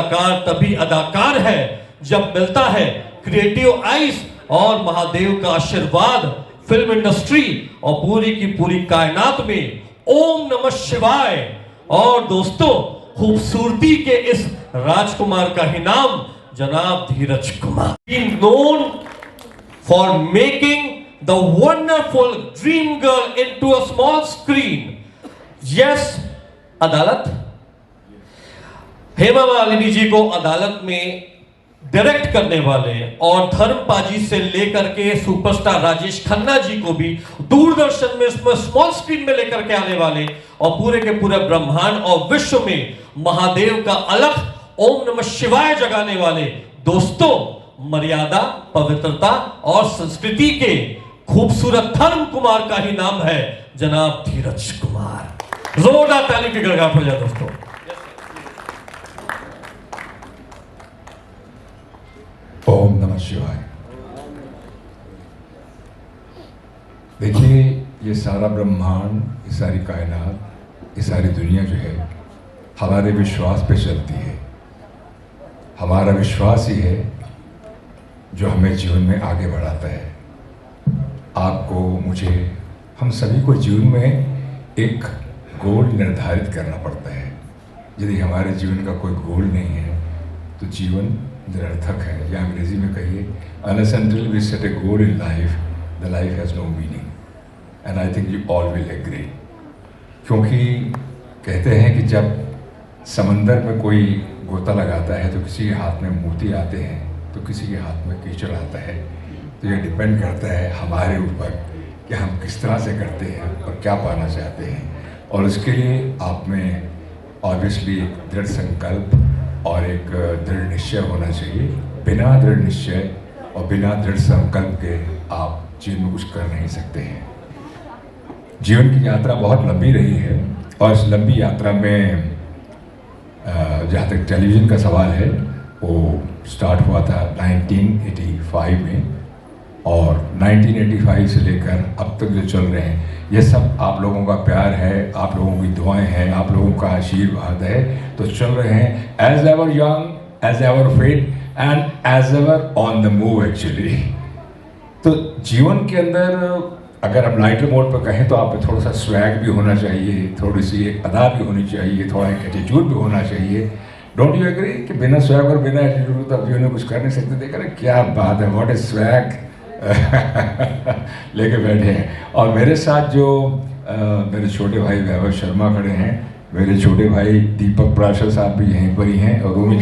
कलाकार तभी अदाकार है जब मिलता है क्रिएटिव आइज और महादेव का आशीर्वाद फिल्म इंडस्ट्री और पूरी की पूरी कायनात में। ओम नमः शिवाय। और दोस्तों, खूबसूरती के इस राजकुमार का ही नाम जनाब Dheeraj Kumar, known for making the wonderful dream girl into a small screen. Yes, अदालत। हेमा मालिनी जी को अदालत में डायरेक्ट करने वाले और धर्मपाजी से लेकर के सुपरस्टार राजेश खन्ना जी को भी दूरदर्शन में स्मॉल स्क्रीन में लेकर के आने वाले और पूरे के पूरे ब्रह्मांड और विश्व में महादेव का अलख ओम नमः शिवाय जगाने वाले दोस्तों, मर्यादा, पवित्रता और संस्कृति के खूबसूरत धर्म कुमार का ही नाम है जनाब धीरज कुमार। जोरदार ताली की गड़गड़ाहट हो जाए दोस्तों। ओम नमः शिवाय। देखिए, ये सारा ब्रह्मांड, ये सारी कायनात, ये सारी दुनिया जो है हमारे विश्वास पे चलती है। हमारा विश्वास ही है जो हमें जीवन में आगे बढ़ाता है। आपको, मुझे, हम सभी को जीवन में एक गोल निर्धारित करना पड़ता है। यदि हमारे जीवन का कोई गोल नहीं है तो जीवन निरर्थक है, या अंग्रेजी में कहिए, unless until we set a goal in life, the life has no meaning, and I think you all will agree। क्योंकि कहते हैं कि जब समंदर में कोई गोता लगाता है तो किसी के हाथ में मोती आते हैं तो किसी के हाथ में कीचड़ आता है। तो ये डिपेंड करता है हमारे ऊपर कि हम किस तरह से करते हैं और क्या पाना चाहते हैं। और उसके लिए आप में ऑब्वियसली एक दृढ़ संकल्प और एक दृढ़ निश्चय होना चाहिए। बिना दृढ़ निश्चय और बिना दृढ़ संकल्प के आप जीवन में कुछ कर नहीं सकते हैं। जीवन की यात्रा बहुत लंबी रही है और इस लंबी यात्रा में जहाँ तक टेलीविज़न का सवाल है, वो स्टार्ट हुआ था 1985 में, और 1985 से लेकर अब तक जो चल रहे हैं, ये सब आप लोगों का प्यार है, आप लोगों की दुआएं हैं, आप लोगों का आशीर्वाद है, तो चल रहे हैं as ever young, as ever fit and as ever on the move actually. तो जीवन के अंदर अगर हम लाइटर मोड पर कहें तो आप में थोड़ा सा स्वैग भी होना चाहिए, थोड़ी सी एक अदा भी होनी चाहिए, थोड़ा एक एटीट्यूड भी होना चाहिए। डोंट यू एग्री कि बिना स्वैग और बिना एटीट्यूड तो जीवन में कुछ कर नहीं सकते। देख रहे क्या बात है, व्हाट इज स्वैग लेके बैठे हैं। और मेरे साथ जो मेरे छोटे भाई वैभव शर्मा खड़े हैं, मेरे छोटे भाई दीपक प्राशर साहब भी यहीं पर ही हैं, और रोमी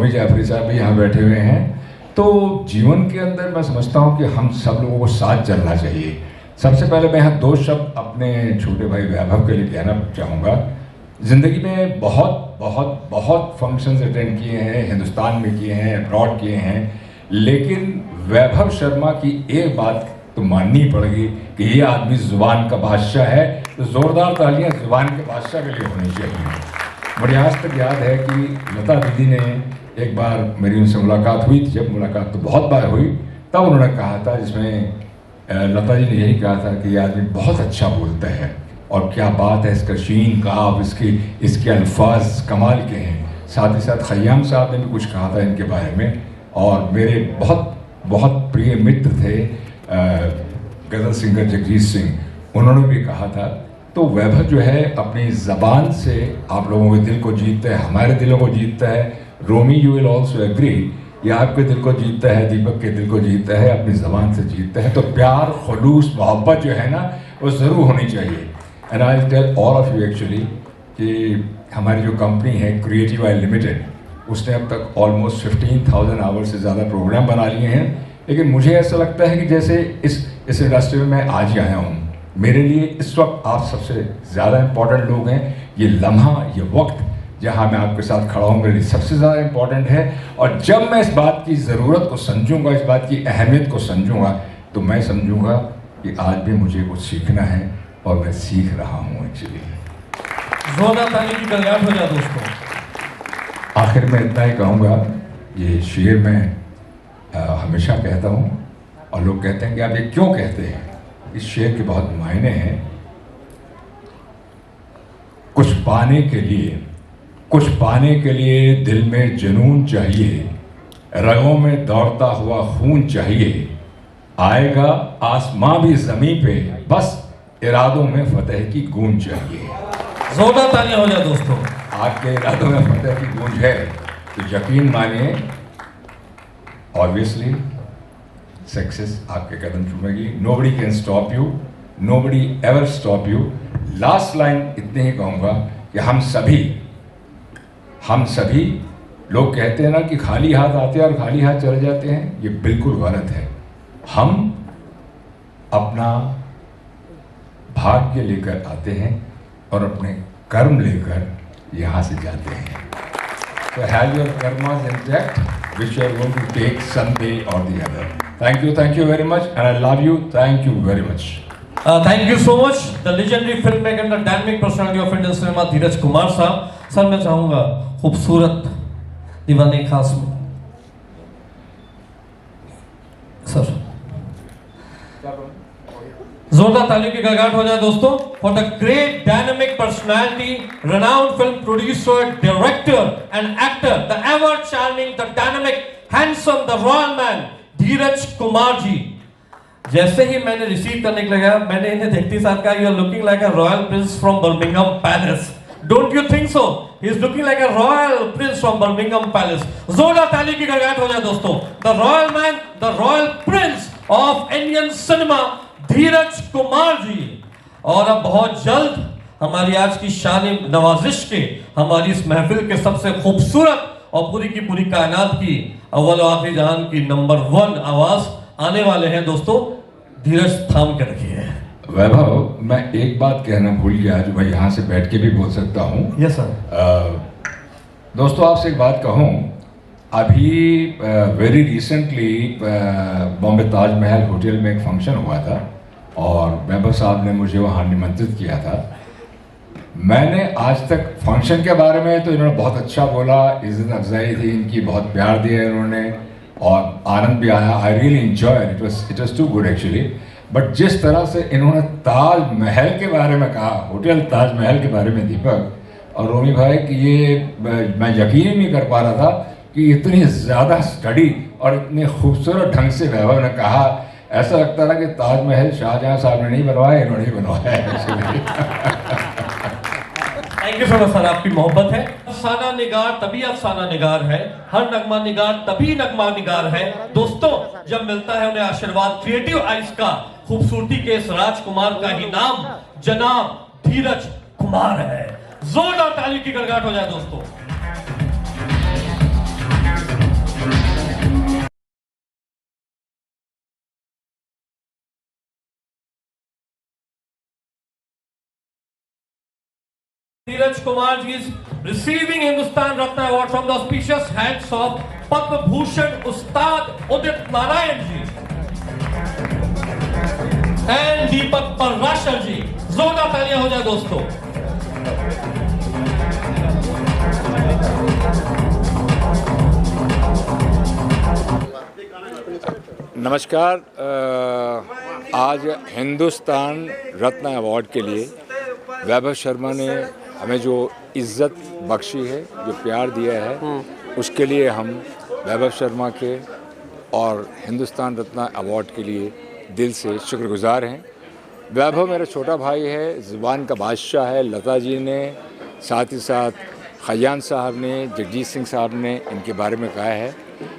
जाफरी साहब भी यहाँ बैठे हुए हैं। तो जीवन के अंदर मैं समझता हूँ कि हम सब लोगों को साथ चलना चाहिए। सबसे पहले मैं यहाँ दो शब्द अपने छोटे भाई वैभव के लिए कहना चाहूँगा। ज़िंदगी में बहुत बहुत बहुत फंक्शंस अटेंड किए हैं, हिंदुस्तान में किए हैं, अब्रॉड किए हैं, लेकिन वैभव शर्मा की एक बात तो माननी पड़ेगी कि ये आदमी ज़ुबान का बादशाह है। तो ज़ोरदार तालियां ज़ुबान के बादशाह के लिए होनी चाहिए। मुझे आज तक याद है कि लता दीदी ने एक बार मेरी उनसे मुलाकात हुई थी, जब मुलाकात तो बहुत बार हुई, तब उन्होंने कहा था, जिसमें लता जी ने यही कहा था कि ये आदमी बहुत अच्छा बोलता है, और क्या बात है, इसका शीन काफ, इसके अल्फाज कमाल के हैं। साथ ही साथ खयाम साहब ने भी कुछ कहा था इनके बारे में, और मेरे बहुत बहुत प्रिय मित्र थे गज़ल सिंगर जगजीत सिंह, उन्होंने भी कहा था। तो वैभव जो है अपनी ज़बान से आप लोगों के दिल को जीतता है, हमारे दिलों को जीतता है। रोमी, यू विल ऑल्सो एग्री, ये आपके दिल को जीतता है, दीपक के दिल को जीतता है, अपनी ज़बान से जीतता है। तो प्यार, खुलूस, मोहब्बत जो है ना, वो ज़रूर होनी चाहिए। And I will tell all of you actually कि हमारी जो कंपनी है क्रिएटिव आई लिमिटेड, उसने अब तक ऑलमोस्ट 15,000 आवर्स से ज़्यादा प्रोग्राम बना लिए हैं। लेकिन मुझे ऐसा लगता है कि जैसे इस इंडस्ट्री में मैं आज ही आया हूँ, मेरे लिए इस वक्त आप सबसे ज़्यादा इम्पॉर्टेंट लोग हैं। ये लम्हा, ये वक्त जहाँ मैं आपके साथ खड़ा हूँ, मेरे लिए सबसे ज़्यादा इम्पॉर्टेंट है। और जब मैं इस बात की ज़रूरत को समझूंगा, इस बात की अहमियत को समझूंगा, तो मैं समझूंगा कि आज भी मुझे कुछ सीखना है, और मैं सीख रहा हूँ एक्चुअली। जोरदार ताली की गड़गड़ाहट हो जाए दोस्तों। आखिर में इतना ही कहूँगा, ये शेर मैं हमेशा कहता हूँ, और लोग कहते हैं कि आप ये क्यों कहते हैं। इस शेर के बहुत मायने हैं। कुछ पाने के लिए कुछ पाने के लिए दिल में जुनून चाहिए, रगों में दौड़ता हुआ खून चाहिए, आएगा आसमां भी जमीन पे, बस इरादों में फतेह की गूंज चाहिए। जोरदार तालियां हो जाए दोस्तों। आपके इरादों में फतेह की गूंज है तो यकीन मानिए ऑब्वियसली सक्सेस आपके कदम चूमेगी। Nobody can stop you, nobody ever stop you. Last line इतने ही कहूंगा कि हम सभी लोग कहते हैं ना कि खाली हाथ आते हैं और खाली हाथ चले जाते हैं, ये बिल्कुल गलत है। हम अपना भाग्य लेकर आते हैं और अपने कर्म लेकर यहां से जाते हैं। So have your karmas intact, which you are going to take someday or the other. Thank you very much, and I love you. Thank you very much. Thank you so much, the legendary filmmaker and the dynamic personality of Indian cinema, धीरज कुमार साहब। Sir मैं चाहूंगा खूबसूरत दीवाने खास sir जोरदार तालियों की गड़गड़ाहट हो जाए दोस्तों for the great dynamic personality, renowned film producer, director and actor, the ever charming, the dynamic, handsome, the royal man, धीरज कुमार जी। जैसे ही मैंने रिसीव करने के लगा, मैंने इन्हें देखते ही साथ कहा, you are looking like a royal prince from Birmingham Palace. Don't you think so? He is looking like a royal prince from Birmingham Palace. जोरदार ताली की गड़गड़ाहट हो जाए दोस्तों। The royal man, the royal prince of Indian cinema, धीरज कुमार जी। और अब बहुत जल्द हमारी आज की शान नवाजिश के, हमारी इस महफिल के सबसे खूबसूरत और पूरी की पूरी कायनात की अव्वल आखिरी जहान की नंबर 1 आवाज आने वाले हैं दोस्तों। धीरज थाम के रखिए। वैभव, मैं एक बात कहना भूल गया जो मैं यहाँ से बैठ के भी बोल सकता हूँ। Yes sir. दोस्तों आपसे एक बात कहूँ, अभी very recently Bombay Taj Mahal hotel में एक फंक्शन हुआ था और वैभव साहब ने मुझे वहाँ निमंत्रित किया था। मैंने आज तक फंक्शन के बारे में तो इन्होंने बहुत अच्छा बोला, इज्जत अफजाई थी इनकी, बहुत प्यार दिया इन्होंने और आनंद भी आया। I really enjoy it was too good actually. But जिस तरह से इन्होंने ताजमहल के बारे में कहा, होटल ताजमहल के बारे में, दीपक और रोमी भाई, कि ये मैं यकीन ही नहीं कर पा रहा था कि इतनी ज़्यादा स्टडी और इतने खूबसूरत ढंग से वैभव ने कहा। ऐसा लगता था कि ताजमहल शाहजहां साहब ने नहीं बनवाया, इन्होंने ही बनवाया है। Thank you so much sir, आपकी मोहब्बत है। अफसाना निगार तभी अफसाना निगार है, हर नगमा निगार तभी नगमा निगार है। दोस्तों जब मिलता है उन्हें आशीर्वाद क्रिएटिव आइज का, खूबसूरती के इस राजकुमार का ही नाम जनाब धीरज कुमार है। जोरदार ताली की गड़गड़ाहट हो जाए दोस्तों। Dheeraj Kumar ji is receiving Hindustan Ratna Award from the auspicious hands of Padma Bhushan Ustad Udit Narayan ji and Deepak Parashar ji। जोरदार तालियां हो जाए दोस्तों। नमस्कार। आज हिंदुस्तान रत्न अवार्ड के लिए वैभव शर्मा ने हमें जो इज्जत बख्शी है, जो प्यार दिया है, उसके लिए हम वैभव शर्मा के और हिंदुस्तान रत्न अवार्ड के लिए दिल से शुक्रगुजार हैं। वैभव मेरा छोटा भाई है, ज़ुबान का बादशाह है। लता जी ने, साथ ही साथ खयान साहब ने, जगजीत सिंह साहब ने इनके बारे में कहा है,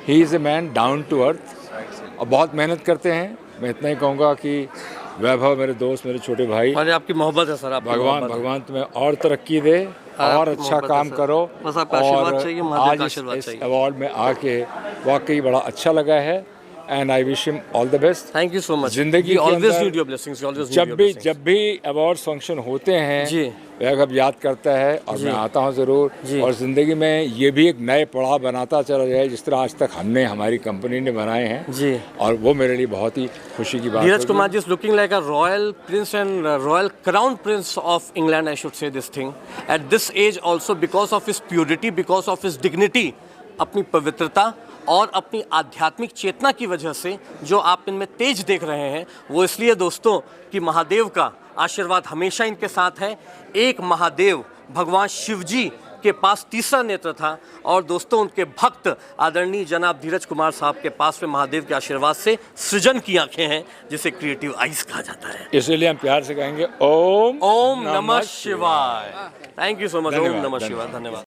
he is a man down to earth और बहुत मेहनत करते हैं। मैं इतना ही कहूँगा कि वैभव मेरे दोस्त, मेरे छोटे भाई, और आपकी मोहब्बत है सर। भगवान तुम्हें और तरक्की दे और अच्छा काम करो। बस आपका आशीर्वाद चाहिए, आज इस अवार्ड में आके वाकई बड़ा अच्छा लगा है and I wish him all the best. Thank you so much. जिंदगी ऑलवेज नीड योर ब्लेसिंग्स, जब भी अवार्ड फंक्शन होते हैं जी, वैभव याद करता है और मैं आता हूँ ज़रूर। और ज़िंदगी में ये भी एक नए पड़ाव बनाता चला जाए जिस तरह आज तक हमने, हमारी कंपनी ने बनाए हैं जी, और वो मेरे लिए बहुत ही खुशी की बात है। धीरज Kumar ji is looking like a royal prince and royal crown prince of England, I should say this thing at this age also, because of his purity, because of his dignity, अपनी पवित्रता और अपनी आध्यात्मिक चेतना की वजह से जो आप इनमें तेज देख रहे हैं, वो इसलिए दोस्तों कि महादेव का आशीर्वाद हमेशा इनके साथ है। एक महादेव भगवान शिव जी उनके पास तीसरा नेत्र था और दोस्तों उनके भक्त आदरणीय जनाब धीरज कुमार साहब के पास में महादेव के आशीर्वाद से सृजन की आंखें हैं, जिसे क्रिएटिव आइज कहा जाता है। इसलिए हम प्यार से कहेंगे ओम ओम नमः शिवाय। Thank you so much. Om नमः शिवाय। धन्यवाद।